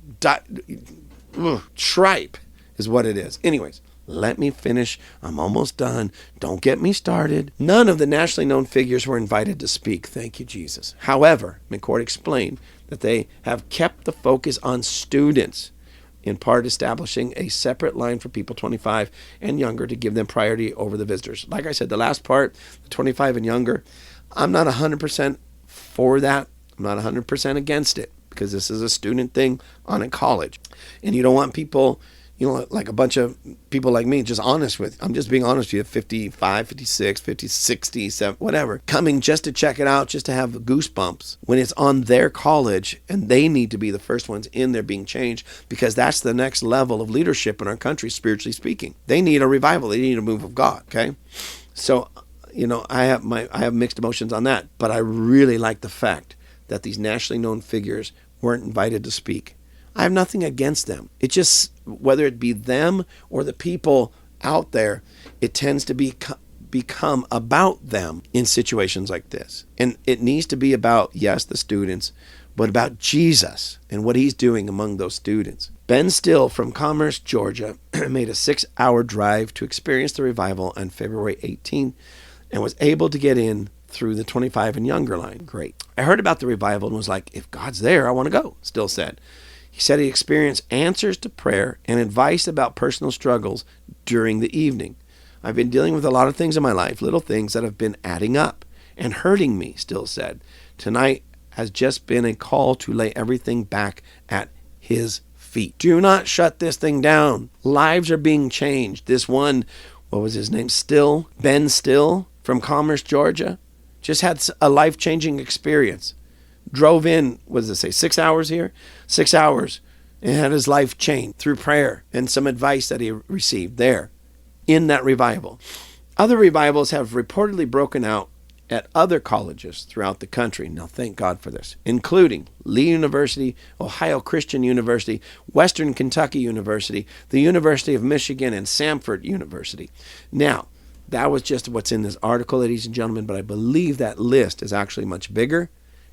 tripe is what it is. Anyways, let me finish. I'm almost done. Don't get me started. None of the nationally known figures were invited to speak. Thank you, Jesus. However, McCord explained that they have kept the focus on students, in part establishing a separate line for people 25 and younger to give them priority over the visitors. Like I said, the last part, the 25 and younger, I'm not 100% for that. I'm not 100% against it, because this is a student thing on a college. And you don't want people, like a bunch of people like me, just honest with, I'm just being honest with you, 55, 56, 50, 60, 70, whatever, coming just to check it out, just to have goosebumps when it's on their college, and they need to be the first ones in there being changed, because that's the next level of leadership in our country, spiritually speaking. They need a revival. They need a move of God, okay? So, I have mixed emotions on that, but I really like the fact that these nationally known figures weren't invited to speak. I have nothing against them. It just, whether it be them or the people out there, it tends to become about them in situations like this. And it needs to be about, yes, the students, but about Jesus and what he's doing among those students. Ben Still from Commerce, Georgia, made a 6-hour drive to experience the revival on February 18th and was able to get in through the 25 and younger line. Great. I heard about the revival and was like, if God's there, I want to go, Still said. He said he experienced answers to prayer and advice about personal struggles during the evening. I've been dealing with a lot of things in my life, little things that have been adding up and hurting me, Still said. Tonight has just been a call to lay everything back at his feet. Do not shut this thing down. Lives are being changed. This one, what was his name? Ben Still from Commerce, Georgia, just had a life-changing experience. Drove in, what does it say, 6 hours here? 6 hours, and had his life changed through prayer and some advice that he received there in that revival. Other revivals have reportedly broken out at other colleges throughout the country. Now, thank God for this, including Lee University, Ohio Christian University, Western Kentucky University, the University of Michigan, and Samford University. Now, that was just what's in this article, ladies and gentlemen, but I believe that list is actually much bigger,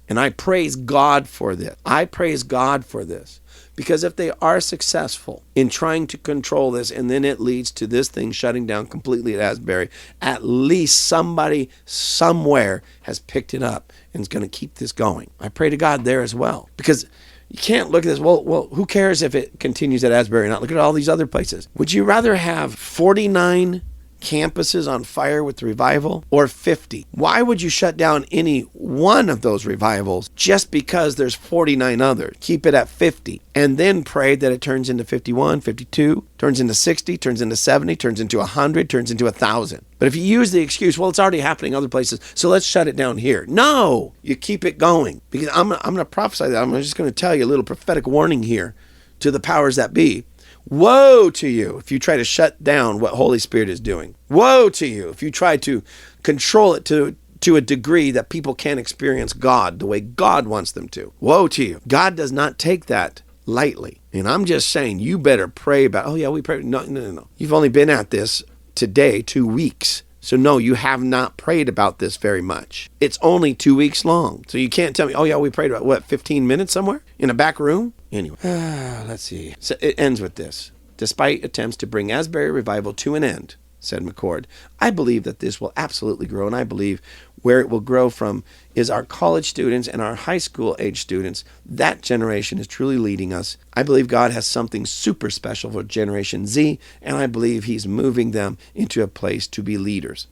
and I praise God for this. I praise God for this, because if they are successful in trying to control this, and then it leads to this thing shutting down completely at Asbury, at least somebody somewhere has picked it up and is going to keep this going. I pray to God there as well, because you can't look at this, well, who cares if it continues at Asbury or not? Look at all these other places. Would you rather have 49 campuses on fire with revival or 50? Why would you shut down any one of those revivals just because there's 49 others? Keep it at 50 and then pray that it turns into 51, 52, turns into 60, turns into 70, turns into 100, turns into 1,000. But if you use the excuse, well, it's already happening other places, so let's shut it down here. No, you keep it going, because I'm going to prophesy that. I'm just going to tell you a little prophetic warning here to the powers that be. Woe to you if you try to shut down what Holy Spirit is doing. Woe to you if you try to control it to a degree that people can't experience God the way God wants them to. Woe to you. God does not take that lightly. And I'm just saying, you better pray about, oh yeah, we pray. No. You've only been at this today 2 weeks. So no, you have not prayed about this very much. It's only 2 weeks long. So you can't tell me, oh yeah, we prayed about, 15 minutes somewhere in a back room? Anyway, let's see. So it ends with this. Despite attempts to bring Asbury Revival to an end, said McCord, I believe that this will absolutely grow, and I believe where it will grow from is our college students and our high school age students. That generation is truly leading us. I believe God has something super special for Generation Z, and I believe he's moving them into a place to be leaders.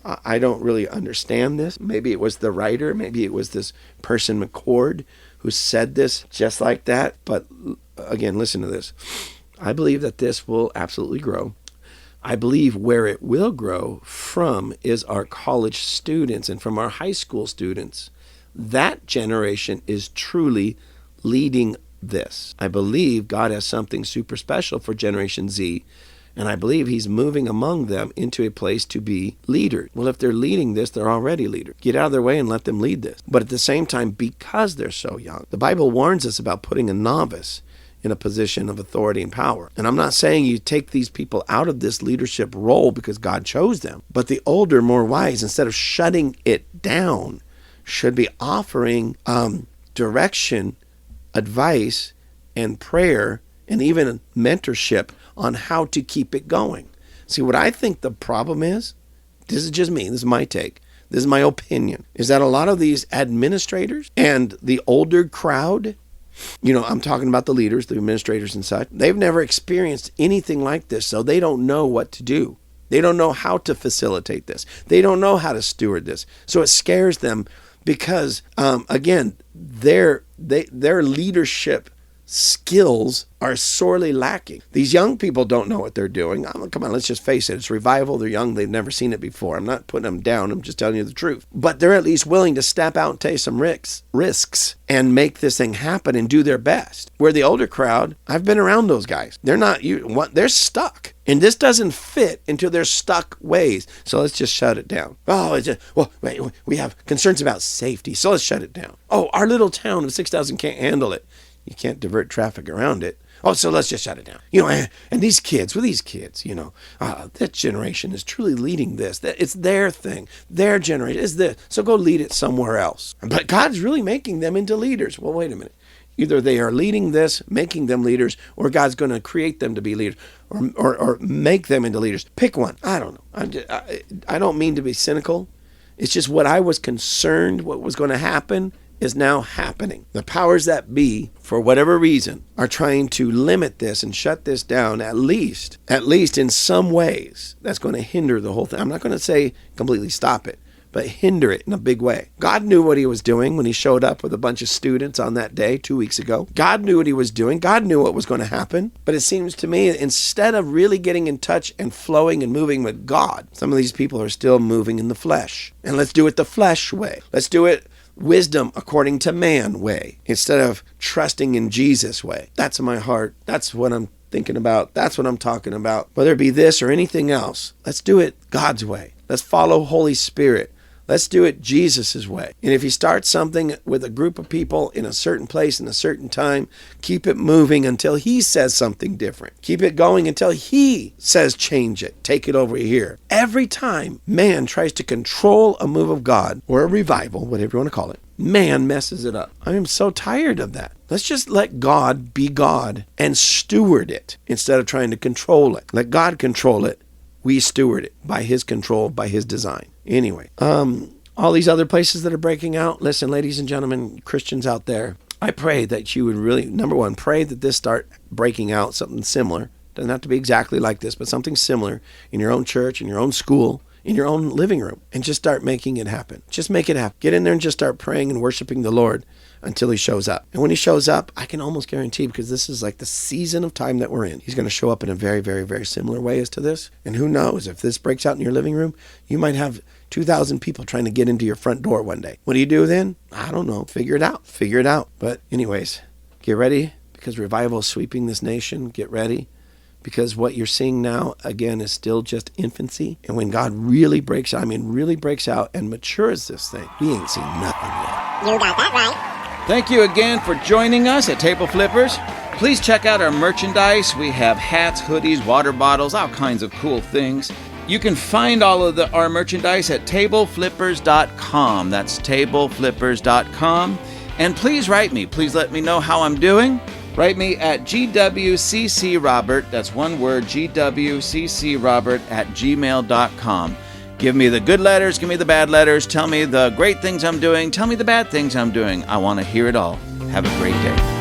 I don't really understand this. Maybe it was the writer, maybe it was this person McCord who said this just like that. But again, listen to this. I believe that this will absolutely grow. I believe where it will grow from is our college students and from our high school students. That generation is truly leading this. I believe God has something super special for Generation Z, and I believe he's moving among them into a place to be leaders. Well, if they're leading this, they're already leaders. Get out of their way and let them lead this. But at the same time, because they're so young, the Bible warns us about putting a novice in a position of authority and power. And I'm not saying you take these people out of this leadership role because God chose them, but the older, more wise, instead of shutting it down, should be offering direction, advice, and prayer, and even mentorship on how to keep it going. See, what I think the problem is, this is just me, this is my take, this is my opinion, is that a lot of these administrators and the older crowd, I'm talking about the leaders, the administrators and such, they've never experienced anything like this, so they don't know what to do. They don't know how to facilitate this. They don't know how to steward this. So it scares them because, again, their leadership skills are sorely lacking. These young people don't know what they're doing. Come on, let's just face it. It's revival. They're young. They've never seen it before. I'm not putting them down. I'm just telling you the truth. But they're at least willing to step out and take some risks and make this thing happen and do their best. Where the older crowd, I've been around those guys. They're stuck. And this doesn't fit into their stuck ways. So let's just shut it down. Wait, we have concerns about safety. So let's shut it down. Oh, our little town of 6,000 can't handle it. You can't divert traffic around it. Oh, so let's just shut it down. And these kids, that generation is truly leading this. It's their thing. Their generation is this. So go lead it somewhere else. But God's really making them into leaders. Well, wait a minute. Either they are leading this, making them leaders, or God's going to create them to be leaders, or make them into leaders. Pick one. I don't know. I don't mean to be cynical. It's just what I was concerned what was going to happen is now happening. The powers that be, for whatever reason, are trying to limit this and shut this down, at least in some ways. That's going to hinder the whole thing. I'm not going to say completely stop it, but hinder it in a big way. God knew what he was doing when he showed up with a bunch of students on that day 2 weeks ago. God knew what he was doing. God knew what was going to happen. But it seems to me, instead of really getting in touch and flowing and moving with God, some of these people are still moving in the flesh. And let's do it the flesh way. Let's do it wisdom according to man way, instead of trusting in Jesus way. That's my heart. That's what I'm thinking about. That's what I'm talking about. Whether it be this or anything else, let's do it God's way. Let's follow Holy Spirit. Let's do it Jesus' way. And if you start something with a group of people in a certain place in a certain time, keep it moving until he says something different. Keep it going until he says change it. Take it over here. Every time man tries to control a move of God or a revival, whatever you want to call it, man messes it up. I am so tired of that. Let's just let God be God and steward it instead of trying to control it. Let God control it. We steward it by his control, by his design. Anyway, all these other places that are breaking out, listen, ladies and gentlemen, Christians out there, I pray that you would really, number one, pray that this start breaking out, something similar. Doesn't have to be exactly like this, but something similar in your own church, in your own school, in your own living room, and just start making it happen. Just make it happen. Get in there and just start praying and worshiping the Lord until he shows up. And when he shows up, I can almost guarantee, because this is like the season of time that we're in, he's going to show up in a very, very, very similar way as to this. And who knows, if this breaks out in your living room, you might have 2,000 people trying to get into your front door one day. What do you do then? I don't know. Figure it out. Figure it out. But anyways, get ready, because revival is sweeping this nation. Get ready, because what you're seeing now, again, is still just infancy. And when God really breaks out, really breaks out and matures this thing, we ain't seen nothing yet. You got that right. Thank you again for joining us at Table Flippers. Please check out our merchandise. We have hats, hoodies, water bottles, all kinds of cool things. You can find all of our merchandise at tableflippers.com. That's tableflippers.com. And please write me. Please let me know how I'm doing. Write me at gwccrobert, that's one word, gwccrobert@gmail.com. Give me the good letters, give me the bad letters, tell me the great things I'm doing, tell me the bad things I'm doing. I want to hear it all. Have a great day.